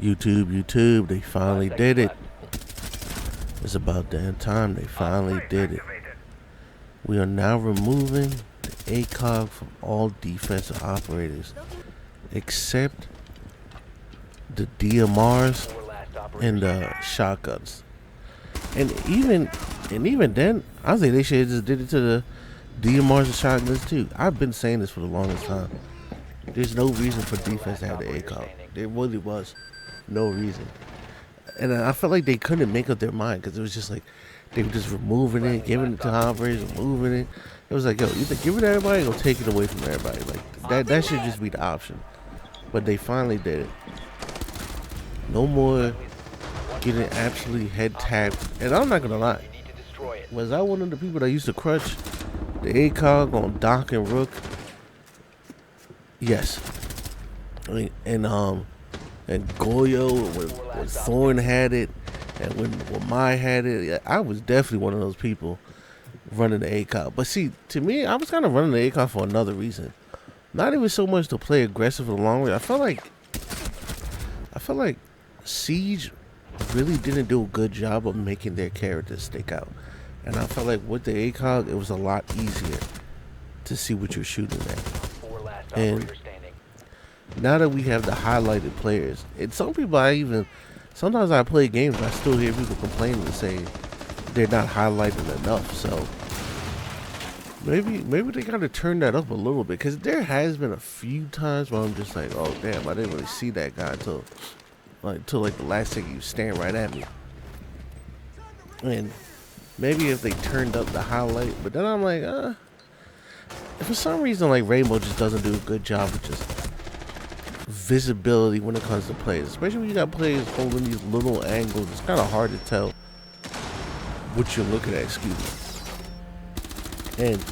YouTube, they finally did it. It's about damn time they finally did it. We are now removing the ACOG from all defensive operators except the DMRs and the shotguns. And even then, I think they should have just did it to the DMRs and shotguns too. I've been saying this for the longest time. There's no reason for defense to have the ACOG. There really was no reason. And I felt like they couldn't make up their mind because it was just like they were just removing it, giving it to operators, removing it. It was like, yo, either give it to everybody or take it away from everybody. Like that should just be the option. But they finally did it. No more getting absolutely head tapped. And I'm not gonna lie, was I one of the people that used to crush the ACOG on Doc and Rook? Yes. I mean, and Goyo when Thorn had it, and when Mai had it, yeah, I was definitely one of those people running the ACOG. But see, to me, I was kind of running the ACOG for another reason. Not even so much to play aggressive for the long way. I felt like Siege really didn't do a good job of making their characters stick out. And I felt like with the ACOG, it was a lot easier to see what you're shooting at. And now that we have the highlighted players, and some people sometimes I play games, I still hear people complaining and say they're not highlighted enough. So maybe they gotta turn that up a little bit, because there has been a few times where I'm just like, oh damn, I didn't really see that guy until the last second you stand right at me. And maybe if they turned up the highlight, but then I'm like, for some reason, like, Rainbow just doesn't do a good job of just visibility when it comes to players, especially when you got players holding these little angles. It's kind of hard to tell what you're looking at. Excuse me. And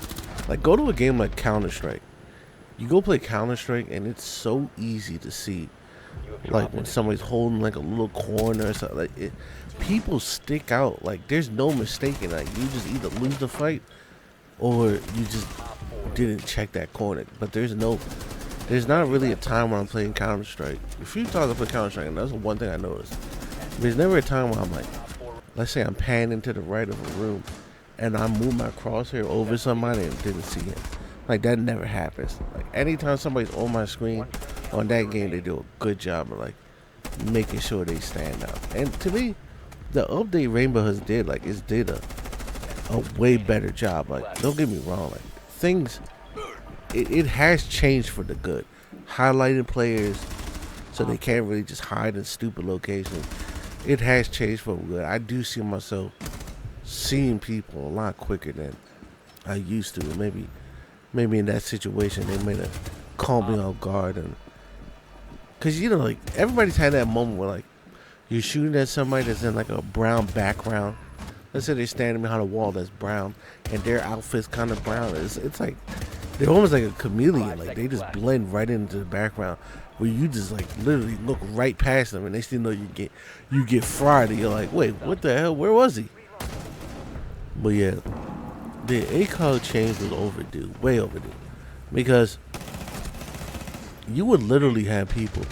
like, go to a game like Counter-Strike. You go play Counter-Strike, and it's so easy to see, like, when somebody's holding like a little corner or something. Like, people stick out. Like, there's no mistaking. Like, you just either lose the fight or you just didn't check that corner. But there's not really a time when I'm playing Counter-Strike. A few times I play Counter-Strike, and that's one thing I noticed. There's never a time where I'm like, let's say I'm panning to the right of a room, and I move my crosshair over somebody and didn't see him. Like, that never happens. Like, anytime somebody's on my screen on that game, they do a good job of, like, making sure they stand out. And to me, the update Rainbow has did a way better job. Like, don't get me wrong, like, things, it has changed for the good. Highlighting players so they can't really just hide in stupid locations. It has changed for the good. I do see myself seeing people a lot quicker than I used to. Maybe in that situation they might have caught me off guard. And because, you know, like, everybody's had that moment where, like, you're shooting at somebody that's in like a brown background. Let's say they're standing behind a wall that's brown and their outfit's kind of brown. It's like they're almost like a chameleon. Like, they just blend right into the background, where you just, like, literally look right past them and they still know you get fried, and you're like, wait, what the hell? Where was he? But yeah, the ACOG change was overdue, way overdue, because you would literally have people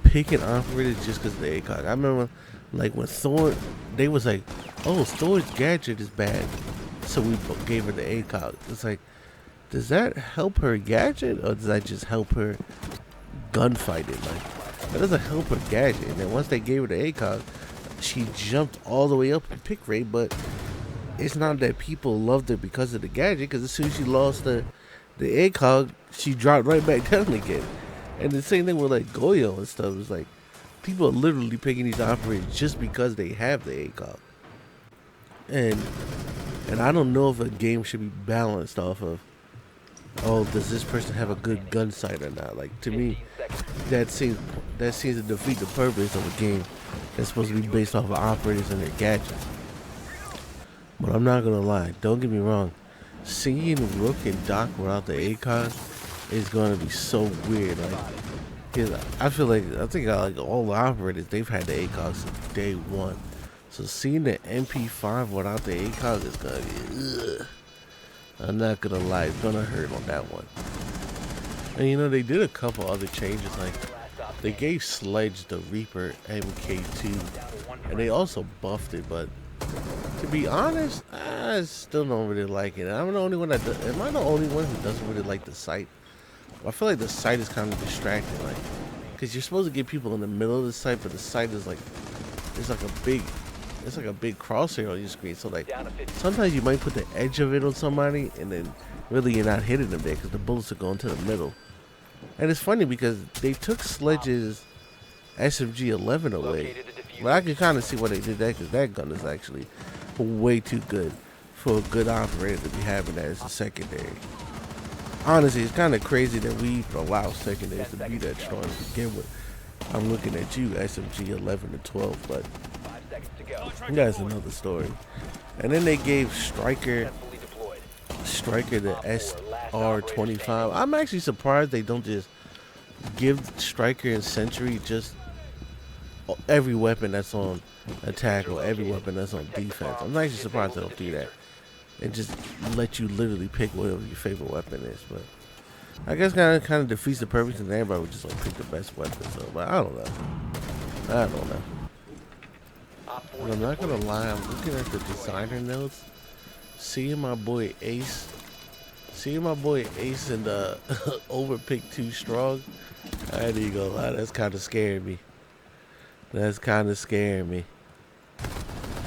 picking operators just because of the ACOG. I remember, like, when Thor, they was like, oh, Thor's gadget is bad, so we gave her the ACOG. It's like, does that help her gadget, or does that just help her gunfighting? Like, that doesn't help her gadget. And then once they gave her the ACOG, she jumped all the way up in pick rate. But it's not that people loved her because of the gadget, because as soon as she lost the ACOG, she dropped right back down again. And the same thing with, like, Goyo and stuff. It's like, people are literally picking these operators just because they have the ACOG. And I don't know if a game should be balanced off of, oh, does this person have a good gun sight or not? Like, to me, that seems to defeat the purpose of a game that's supposed to be based off of operators and their gadgets. But I'm not gonna lie, don't get me wrong, seeing Rook and Doc without the ACOG is gonna be so weird. Like, 'cause I think all the operators, they've had the ACOG since day one. So seeing the MP5 without the ACOG is gonna be, ugh. I'm not gonna lie, it's gonna hurt on that one. And, you know, they did a couple other changes. Like, They gave Sledge the Reaper MK2, and they also buffed it. But to be honest, I still don't really like it. I'm the only one that am I the only one who doesn't really like the sight? I feel like the sight is kind of distracting, like, because you're supposed to get people in the middle of the sight, but the sight is like, it's like a big crosshair on your screen. So like, sometimes you might put the edge of it on somebody, and then really you're not hitting them there because the bullets are going to the middle. And it's funny because they took Sledge's SMG 11 away, but I can kind of see why they did that, because that gun is actually way too good for a good operator to be having that as a secondary. Honestly, it's kind of crazy that we allow secondaries to be that strong to begin with. I'm looking at you, SMG 11 to 12, but that's another story. And then they gave Striker the SR25. I'm actually surprised they don't just give Striker and Sentry just every weapon that's on attack or every weapon that's on defense. I'm actually surprised they don't do that and just let you literally pick whatever your favorite weapon is. But I guess kind of defeats the purpose, and everybody would just like pick the best weapon. So, but I don't know. But I'm not gonna lie. I'm looking at the designer notes, seeing my boy Ace in the overpick too strong. I ain't even gonna lie. That's kind of scaring me.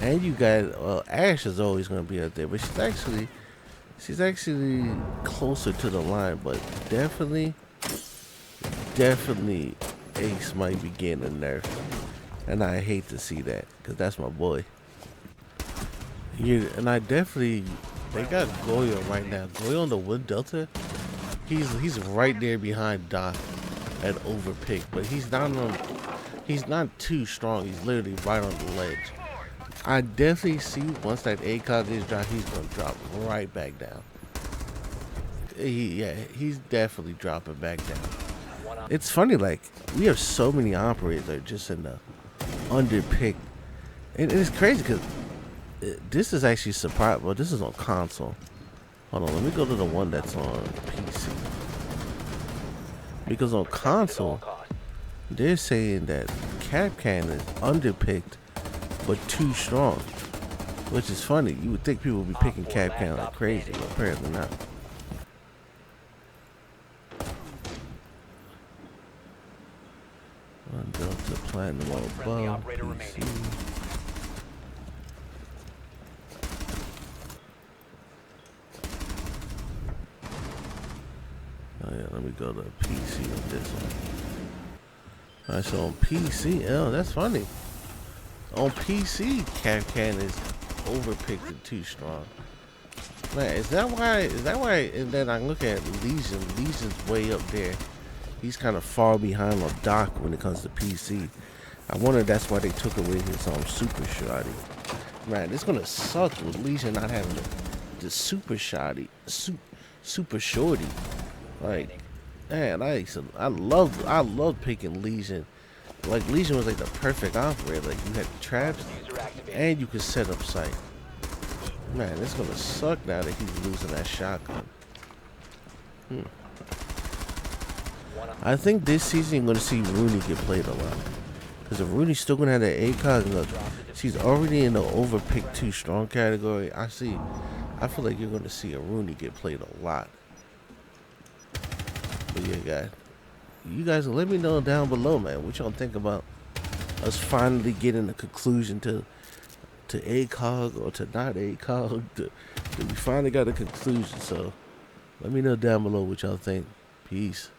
And you got, well, Ash is always going to be up there, but she's actually closer to the line, but definitely Ace might be getting a nerf, and I hate to see that, because that's my boy. And they got Goyo right now. Goyo on the Wood Delta, he's right there behind Doc at overpick, but he's not too strong. He's literally right on the ledge. I definitely see once that ACOG is dropped, he's gonna drop right back down. He's definitely dropping back down. It's funny, like, we have so many operators that are just in the underpicked, and it's crazy because this is actually surprising. Well, this is on console. Hold on, let me go to the one that's on PC, because on console they're saying that Capcan is underpicked but too strong, which is funny. You would think people would be picking Capcan like crazy, but apparently not. One Delta Platinum above PC. Oh yeah, let me go to PC on this one. Alright, so on PC, oh, that's funny. On PC, Capcan is overpicked and too strong. Man, is that why? And then I look at Legion. Legion's way up there. He's kind of far behind on Doc when it comes to PC. I wonder if that's why they took away his super shotty. Man, it's gonna suck with Legion not having the super shotty, super shorty. Like, man, I love picking Legion. Like, Legion was like the perfect operator. Like, you had traps and you could set up sight. Man, it's gonna suck now that he's losing that shotgun. I think this season you're gonna see Rooney get played a lot, because if Rooney's still gonna have that ACOG, look, she's already in the overpick too strong category. I feel like you're gonna see a Rooney get played a lot. But yeah, you guys let me know down below, man, what y'all think about us finally getting a conclusion to ACOG or to not ACOG. We finally got a conclusion, so let me know down below what y'all think. Peace.